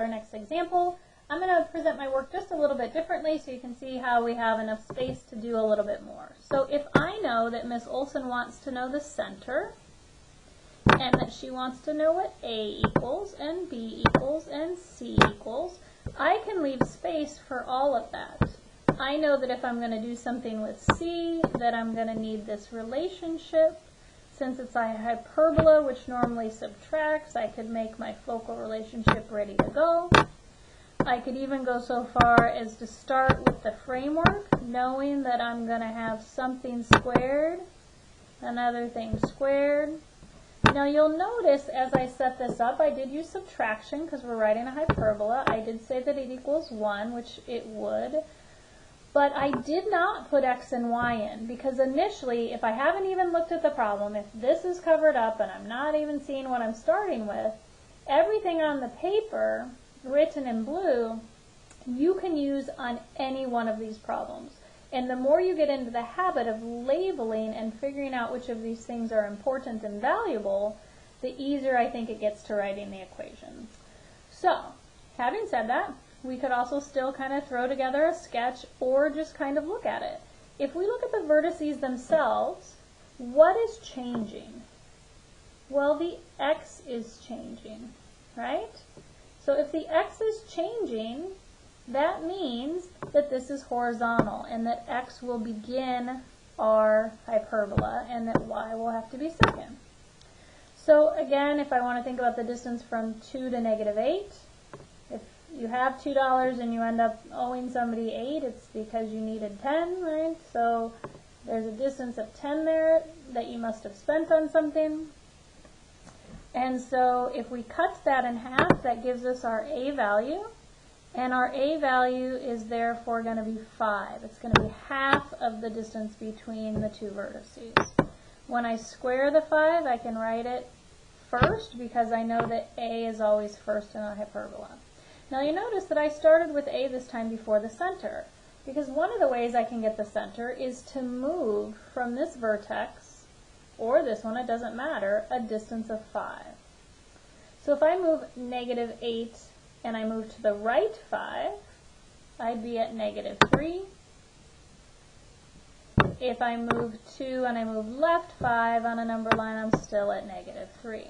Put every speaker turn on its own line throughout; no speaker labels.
our next example. I'm going to present my work just a little bit differently so you can see how we have enough space to do a little bit more. So if I know that Miss Olson wants to know the center, and that she wants to know what A equals, and B equals, and C equals, I can leave space for all of that. I know that if I'm going to do something with C, that I'm going to need this relationship. Since it's a hyperbola, which normally subtracts, I could make my focal relationship ready to go. I could even go so far as to start with the framework, knowing that I'm going to have something squared, another thing squared. Now you'll notice as I set this up, I did use subtraction because we're writing a hyperbola. I did say that it equals 1, which it would. But I did not put x and y in because initially, if I haven't even looked at the problem, if this is covered up and I'm not even seeing what I'm starting with, everything on the paper written in blue, you can use on any one of these problems. And the more you get into the habit of labeling and figuring out which of these things are important and valuable, the easier I think it gets to writing the equations. So, having said that, we could also still kind of throw together a sketch or just kind of look at it. If we look at the vertices themselves, what is changing? Well, the x is changing, right? So if the x is changing, that means that this is horizontal and that x will begin our hyperbola and that y will have to be second. So again, if I want to think about the distance from 2 to -8, if you have $2 and you end up owing somebody 8, it's because you needed 10, right? So there's a distance of 10 there that you must have spent on something. And so if we cut that in half, that gives us our A value. And our A value is therefore going to be 5. It's going to be half of the distance between the two vertices. When I square the 5, I can write it first because I know that A is always first in a hyperbola. Now you notice that I started with A this time before the center, because one of the ways I can get the center is to move from this vertex, or this one, it doesn't matter, a distance of 5. So if I move -8 and I move to the right 5, I'd be at -3. If I move 2 and I move left 5 on a number line, I'm still at -3.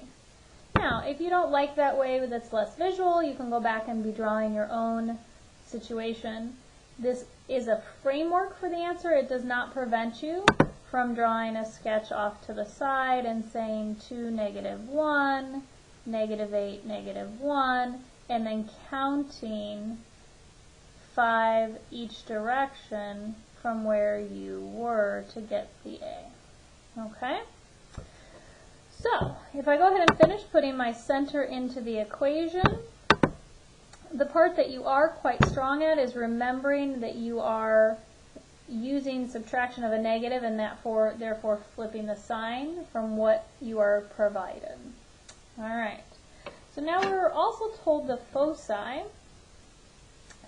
Now, if you don't like that way that's less visual, you can go back and be drawing your own situation. This is a framework for the answer. It does not prevent you from drawing a sketch off to the side and saying 2, -1, -8, -1, and then counting 5 each direction from where you were to get the A. Okay? So, if I go ahead and finish putting my center into the equation, the part that you are quite strong at is remembering that you are using subtraction of a negative and therefore flipping the sign from what you are provided. Alright, so now we're also told the foci.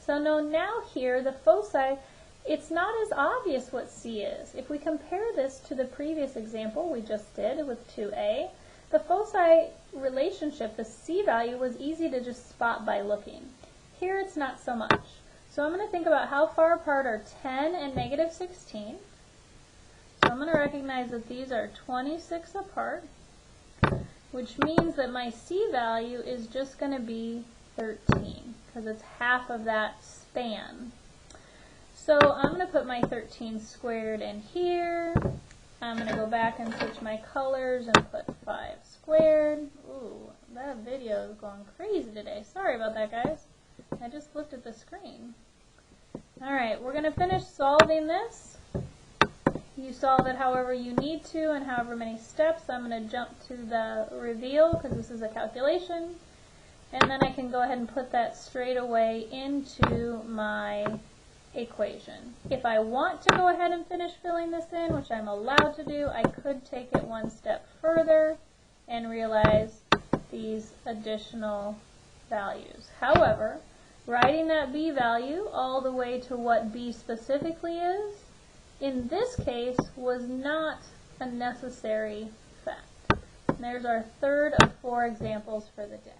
So now here, the foci, it's not as obvious what C is. If we compare this to the previous example we just did with 2A, the foci relationship, the C value, was easy to just spot by looking. Here it's not so much. So I'm going to think about how far apart are 10 and -16. So I'm going to recognize that these are 26 apart, which means that my C value is just going to be 13, because it's half of that span. So I'm going to put my 13 squared in here. I'm going to go back and switch my colors and put 5 squared. Ooh, that video is going crazy today. Sorry about that, guys. I just looked at the screen. Alright, we're going to finish solving this. You solve it however you need to and however many steps. I'm going to jump to the reveal because this is a calculation. And then I can go ahead and put that straight away into my equation. If I want to go ahead and finish filling this in, which I'm allowed to do, I could take it one step further and realize these additional values. However, writing that B value all the way to what B specifically is, in this case, was not a necessary fact. And there's our third of 4 examples for the day.